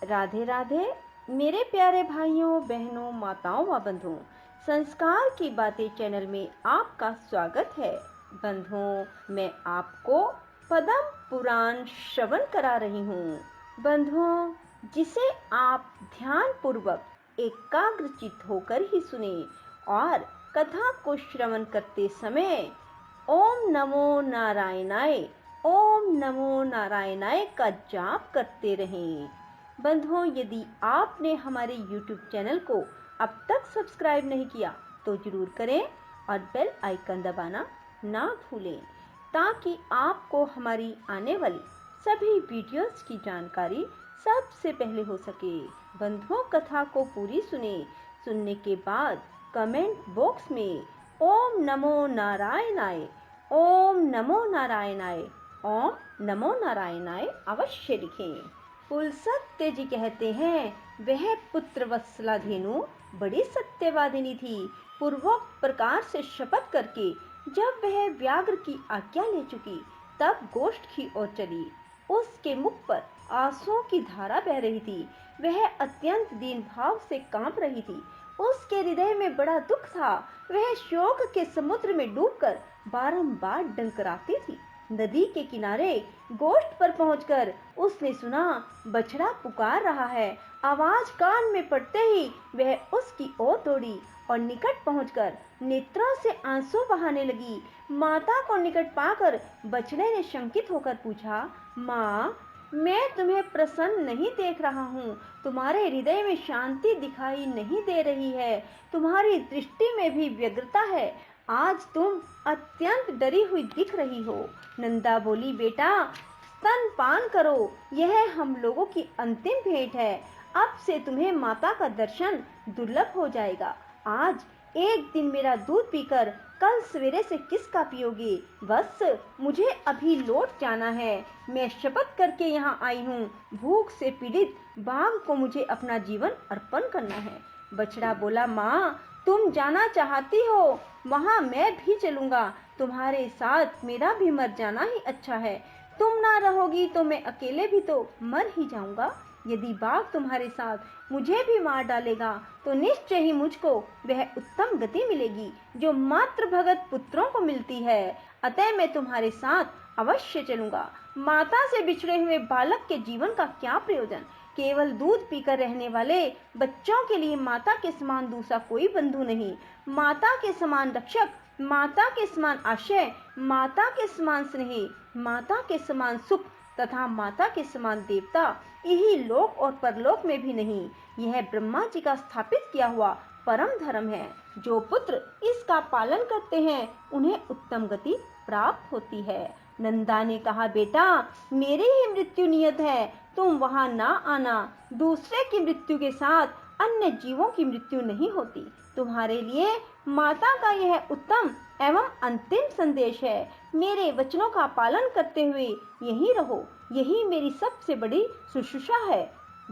राधे राधे मेरे प्यारे भाइयों बहनों माताओं व बंधुओं, संस्कार की बातें चैनल में आपका स्वागत है। बंधुओं, मैं आपको पद्म पुराण श्रवण करा रही हूँ। बंधुओं, जिसे आप ध्यान पूर्वक एकाग्रचित्त होकर ही सुने और कथा को श्रवण करते समय ओम नमो नारायणाय, ओम नमो नारायणाय का जाप करते रहें। बंधुओं, यदि आपने हमारे YouTube चैनल को अब तक सब्सक्राइब नहीं किया तो जरूर करें और बेल आइकन दबाना ना भूलें, ताकि आपको हमारी आने वाली सभी वीडियोस की जानकारी सबसे पहले हो सके। बंधुओं, कथा को पूरी सुनने के बाद कमेंट बॉक्स में ओम नमो नारायणाय, ओम नमो नारायणाय, ओम नमो नारायणाय अवश्य लिखें। पुलत्स्य जी कहते हैं, वह पुत्र वत्सला धेनु बड़ी सत्यवादिनी थी। पूर्वोक्त प्रकार से शपथ करके जब वह व्याघ्र की आज्ञा ले चुकी, तब गोष्ठ की ओर चली। उसके मुख पर आंसुओं की धारा बह रही थी। वह अत्यंत दीन भाव से कांप रही थी। उसके हृदय में बड़ा दुख था। वह शोक के समुद्र में डूबकर बारंबार डंकराती थी। नदी के किनारे गोष्ठ पर पहुंचकर उसने सुना, बछड़ा पुकार रहा है। आवाज कान में पड़ते ही वह उसकी ओर दौड़ी और निकट पहुंचकर नेत्रों से आंसू बहाने लगी। माता को निकट पाकर बछड़े ने शंकित होकर पूछा, माँ, मैं तुम्हें प्रसन्न नहीं देख रहा हूँ। तुम्हारे हृदय में शांति दिखाई नहीं दे रही है। तुम्हारी दृष्टि में भी व्यग्रता है। आज तुम अत्यंत डरी हुई दिख रही हो। नंदा बोली, बेटा, स्तनपान करो, यह हम लोगों की अंतिम भेंट है। अब से तुम्हें माता का दर्शन दुर्लभ हो जाएगा। आज एक दिन मेरा दूध पीकर कल सवेरे से किसका पियोगे? बस मुझे अभी लौट जाना है। मैं शपथ करके यहाँ आई हूँ। भूख से पीड़ित बाघ को मुझे अपना जीवन अर्पण करना है। बछड़ा बोला, माँ, तुम जाना चाहती हो, वहाँ मैं भी चलूंगा। तुम्हारे साथ मेरा भी मर जाना ही अच्छा है। तुम ना रहोगी तो मैं अकेले भी तो मर ही जाऊंगा। यदि बाघ तुम्हारे साथ मुझे भी मार डालेगा तो निश्चय ही मुझको वह उत्तम गति मिलेगी जो मात्र भगत पुत्रों को मिलती है। अतः मैं तुम्हारे साथ अवश्य चलूंगा। माता से बिछड़े हुए बालक के जीवन का क्या प्रयोजन? केवल दूध पीकर रहने वाले बच्चों के लिए माता के समान दूसरा कोई बंधु नहीं। माता के समान रक्षक, माता के समान आश्रय, माता के समान स्नेही, माता के समान सुख तथा माता के समान देवता यही लोक और परलोक में भी नहीं। यह ब्रह्मा जी का स्थापित किया हुआ परम धर्म है। जो पुत्र इसका पालन करते हैं उन्हें उत्तम गति प्राप्त होती है। नंदा ने कहा, बेटा, मेरी ही मृत्यु नियत है, तुम वहां ना आना। दूसरे की मृत्यु के साथ अन्य जीवों की मृत्यु नहीं होती। तुम्हारे लिए माता का यह उत्तम एवं अंतिम संदेश है। मेरे वचनों का पालन करते हुए यहीं रहो, यही मेरी सबसे बड़ी शुश्रूषा है।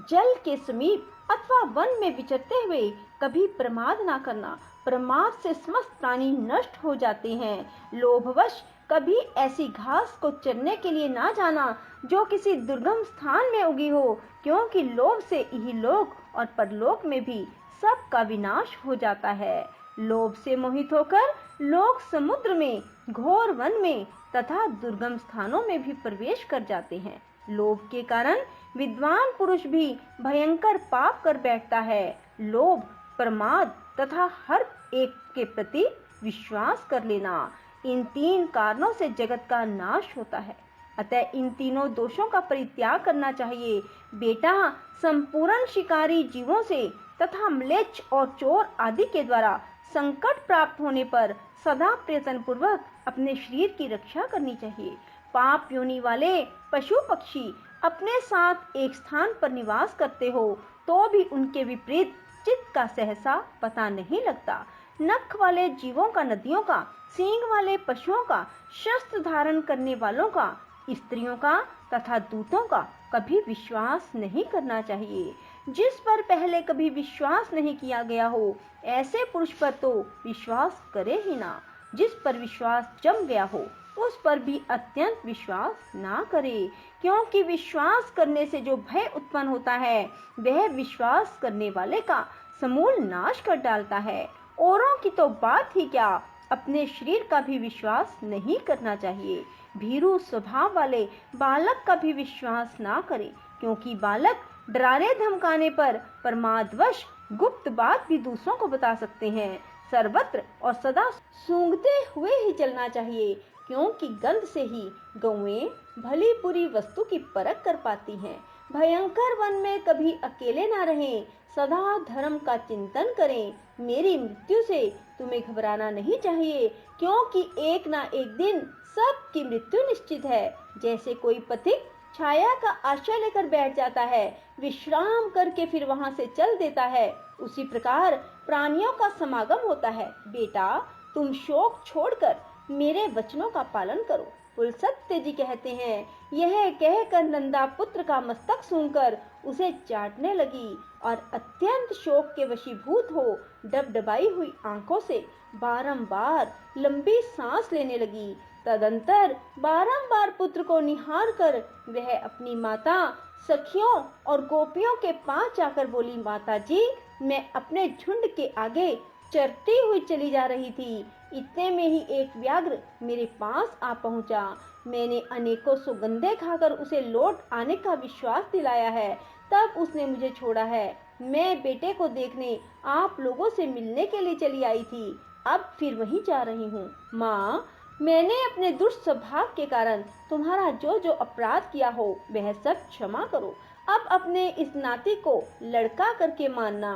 जल के समीप अथवा वन में विचरते हुए कभी प्रमाद ना करना। प्रमाद से समस्त प्राणी नष्ट हो जाते हैं। लोभवश कभी ऐसी घास को चरने के लिए ना जाना जो किसी दुर्गम स्थान में उगी हो, क्योंकि लोभ से यही लोक और परलोक में भी सबका विनाश हो जाता है। लोभ से मोहित होकर लोग समुद्र में, घोर वन में तथा दुर्गम स्थानों में भी प्रवेश कर जाते हैं। लोभ के कारण विद्वान पुरुष भी भयंकर पाप कर बैठता है। लोभ, प्रमाद तथा हर एक के प्रति विश्वास कर लेना, इन तीन कारणों से जगत का नाश होता है। अतः इन तीनों दोषों का परित्याग करना चाहिए। बेटा, संपूर्ण शिकारी जीवों से तथा म्लेच्छ और चोर आदि के द्वारा संकट प्राप्त होने पर सदा प्रयत्न पूर्वक अपने शरीर की रक्षा करनी चाहिए। पाप योनि वाले पशु पक्षी अपने साथ एक स्थान पर निवास करते हो तो भी उनके विपरीत चित्त का सहसा पता नहीं लगता। नख वाले जीवों का नदियों का, सींग वाले पशुओं का, शस्त्र धारण करने वालों का, स्त्रियों का तथा दूतों का कभी विश्वास नहीं करना चाहिए। जिस पर पहले कभी विश्वास नहीं किया गया हो, ऐसे पुरुष पर तो विश्वास करे ही ना। जिस पर विश्वास जम गया हो उस पर भी अत्यंत विश्वास ना करे, क्योंकि विश्वास करने से जो भय उत्पन्न होता है वह विश्वास करने वाले का समूल नाश कर डालता है। औरों की तो बात ही क्या, अपने शरीर का भी विश्वास नहीं करना चाहिए। भीरू स्वभाव वाले बालक का भी विश्वास ना करें, क्योंकि बालक डराने धमकाने पर प्रमादवश गुप्त बात भी दूसरों को बता सकते हैं। सर्वत्र और सदा सूंघते हुए ही चलना चाहिए, क्योंकि गंध से ही गौएं भली बुरी वस्तु की परख कर पाती हैं। भयंकर वन में कभी अकेले ना रहें, सदा धर्म का चिंतन करें। मेरी मृत्यु से तुम्हें घबराना नहीं चाहिए, क्योंकि एक ना एक दिन सबकी मृत्यु निश्चित है। जैसे कोई पथिक छाया का आश्रय लेकर बैठ जाता है, विश्राम करके फिर वहां से चल देता है, उसी प्रकार प्राणियों का समागम होता है। बेटा, तुम शोक छोड़कर मेरे वचनों का पालन करो। पुलसत्य जी कहते हैं, यह कहकर नंदा पुत्र का मस्तक सूंघकर उसे चाटने लगी और अत्यंत शोक के वशीभूत हो डबडबाई हुई आंखों से बारंबार लंबी सांस लेने लगी। तदंतर बारंबार पुत्र को निहार कर वह अपनी माता, सखियों और गोपियों के पास जाकर बोली, माता जी, मैं अपने झुंड के आगे चरती हुई चली जा रही थी। इतने में ही एक व्याघ्र मेरे पास आ पहुंचा। मैंने अनेकों सुगंधे खाकर उसे लौट आने का विश्वास दिलाया है, तब उसने मुझे छोड़ा है। मैं बेटे को देखने आप लोगों से मिलने के लिए चली आई थी, अब फिर वहीं जा रही हूँ। माँ, मैंने अपने दुष्ट स्वभाव के कारण तुम्हारा जो जो अपराध किया हो वह सब क्षमा करो। अब अपने इस नाती को लड़का करके मानना।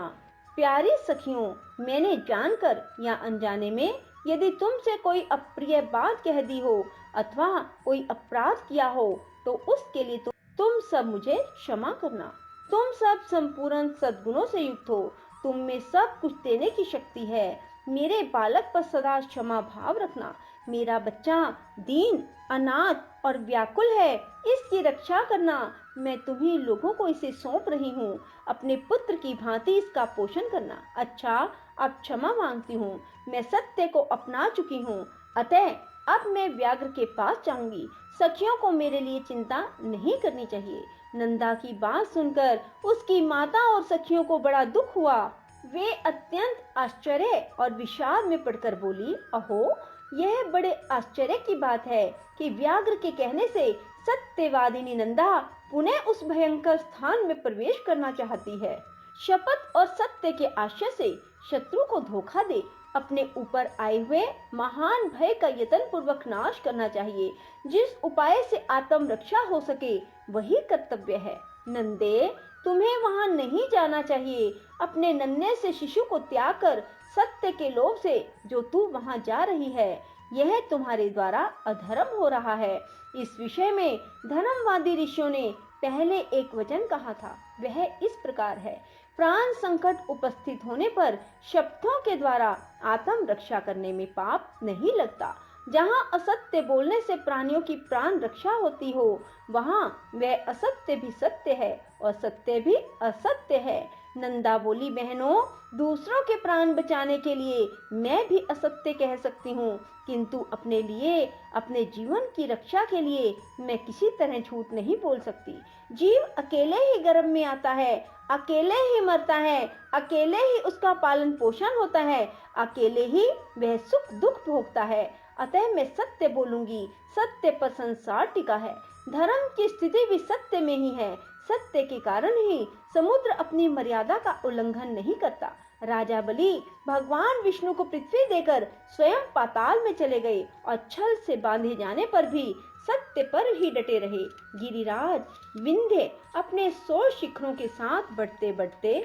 प्यारी सखियों, मैंने जानकर या अनजाने में यदि तुमसे कोई अप्रिय बात कह दी हो अथवा कोई अपराध किया हो तो उसके लिए तुम सब मुझे क्षमा करना। तुम सब संपूर्ण सद्गुणों से युक्त हो, तुम में सब कुछ देने की शक्ति है। मेरे बालक पर सदा क्षमा भाव रखना। मेरा बच्चा दीन, अनाथ और व्याकुल है, इसकी रक्षा करना। मैं तुम्ही लोगों को इसे सौंप रही हूँ, अपने पुत्र की भांति इसका पोषण करना। अच्छा, अब क्षमा मांगती हूँ, मैं सत्य को अपना चुकी हूँ, अतः अब मैं व्याघ्र के पास जाऊंगी। सखियों को मेरे लिए चिंता नहीं करनी चाहिए। नंदा की बात सुनकर उसकी माता और सखियों को बड़ा दुख हुआ। वे अत्यंत आश्चर्य और विषाद में पड़कर बोली, अहो, यह बड़े आश्चर्य की बात है कि व्याघ्र के कहने से सत्यवादिनी नंदा पुनः उस भयंकर स्थान में प्रवेश करना चाहती है। शपथ और सत्य के आशय से शत्रु को धोखा दे अपने ऊपर आए हुए महान भय का यत्न पूर्वक नाश करना चाहिए। जिस उपाय से आत्म रक्षा हो सके वही कर्तव्य है। नंदे, तुम्हें वहां नहीं जाना चाहिए। अपने नन्हे से शिशु को त्याग कर सत्य के लोभ से जो तू वहां जा रही है, यह तुम्हारे द्वारा अधर्म हो रहा है। इस विषय में धर्मवादी ऋषियों ने पहले एक वचन कहा था, वह इस प्रकार है, प्राण संकट उपस्थित होने पर शब्दों के द्वारा आत्म रक्षा करने में पाप नहीं लगता। जहाँ असत्य बोलने से प्राणियों की प्राण रक्षा होती हो, वहाँ वह असत्य भी सत्य है और सत्य भी असत्य है। नंदा बोली, बहनों, दूसरों के प्राण बचाने के लिए मैं भी असत्य कह सकती हूँ, किंतु अपने लिए, अपने जीवन की रक्षा के लिए मैं किसी तरह झूठ नहीं बोल सकती। जीव अकेले ही गर्भ में आता है, अकेले ही मरता है, अकेले ही उसका पालन पोषण होता है, अकेले ही वह सुख दुख भोगता है। अतः मैं सत्य बोलूंगी। सत्य पर संसार टिका है। धर्म की स्थिति भी सत्य में ही है। सत्य के कारण ही समुद्र अपनी मर्यादा का उल्लंघन नहीं करता। राजा बलि भगवान विष्णु को पृथ्वी देकर स्वयं पाताल में चले गए और छल से बांधे जाने पर भी सत्य पर ही डटे रहे। गिरिराज विंध्य अपने 100 शिखरों के साथ बढ़ते बढ़ते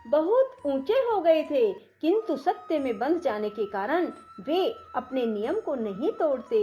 बहुत ऊंचे हो गए थे, किंतु सत्य में बंध जाने के कारण वे अपने नियम को नहीं तोड़ते।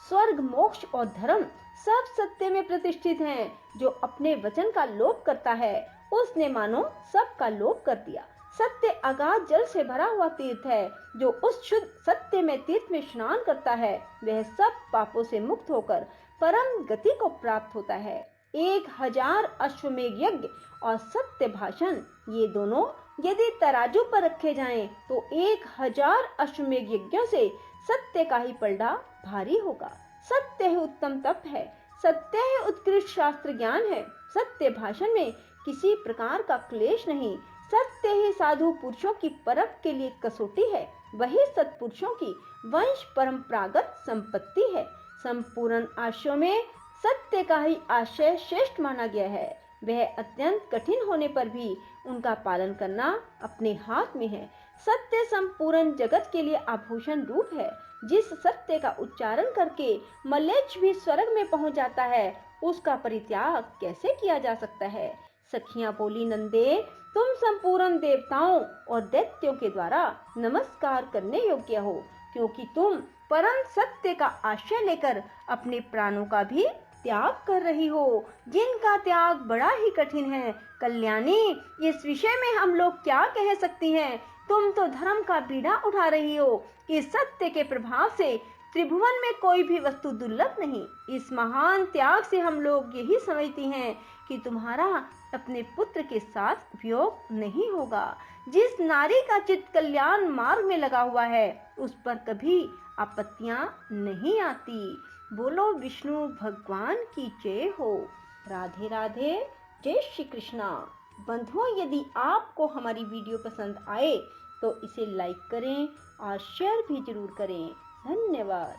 स्वर्ग, मोक्ष और धर्म सब सत्य में प्रतिष्ठित हैं। जो अपने वचन का लोप करता है, उसने मानो सबका लोप कर दिया। सत्य अगाध जल से भरा हुआ तीर्थ है। जो उस शुद्ध सत्य में तीर्थ में स्नान करता है, वह सब पापों से मुक्त होकर परम गति को प्राप्त होता है। 1000 अश्वमेध यज्ञ और सत्य भाषण, ये दोनों यदि तराजू पर रखे जाएं, तो 1000 अश्वमेध यज्ञों से सत्य का ही पलड़ा भारी होगा। सत्य ही उत्तम तप है, सत्य ही उत्कृष्ट शास्त्र ज्ञान है, सत्य भाषण में किसी प्रकार का क्लेश नहीं, सत्य ही साधु पुरुषों की परख के लिए कसौटी है, वही सत्पुरुषों की वंश परंपरागत संपत्ति है। संपूर्ण आशयों में सत्य का ही आशय श्रेष्ठ माना गया है। वह अत्यंत कठिन होने पर भी उनका पालन करना अपने हाथ में है। सत्य संपूर्ण जगत के लिए आभूषण रूप है। जिस सत्य का उच्चारण करके मलेच्छ भी स्वर्ग में पहुंच जाता है, उसका परित्याग कैसे किया जा सकता है। सखियां बोली, नंदे तुम संपूर्ण देवताओं और दैत्यों के द्वारा नमस्कार करने योग्य हो, क्योंकि तुम परम सत्य का आश्रय लेकर अपने प्राणों का भी त्याग कर रही हो, जिनका त्याग बड़ा ही कठिन है। कल्याणी, इस विषय में हम लोग क्या कह सकती हैं? तुम तो धर्म का बीड़ा उठा रही हो। इस सत्य के प्रभाव से त्रिभुवन में कोई भी वस्तु दुर्लभ नहीं। इस महान त्याग से हम लोग यही समझती हैं कि तुम्हारा अपने पुत्र के साथ उपयोग नहीं होगा। जिस नारी का चित्त कल्याण मार्ग में लगा हुआ है, उस पर कभी आपत्तियां नहीं आती। बोलो विष्णु भगवान की जय हो। राधे राधे, जय श्री कृष्णा। बंधुओं, यदि आपको हमारी वीडियो पसंद आए तो इसे लाइक करें और शेयर भी जरूर करें। धन्यवाद।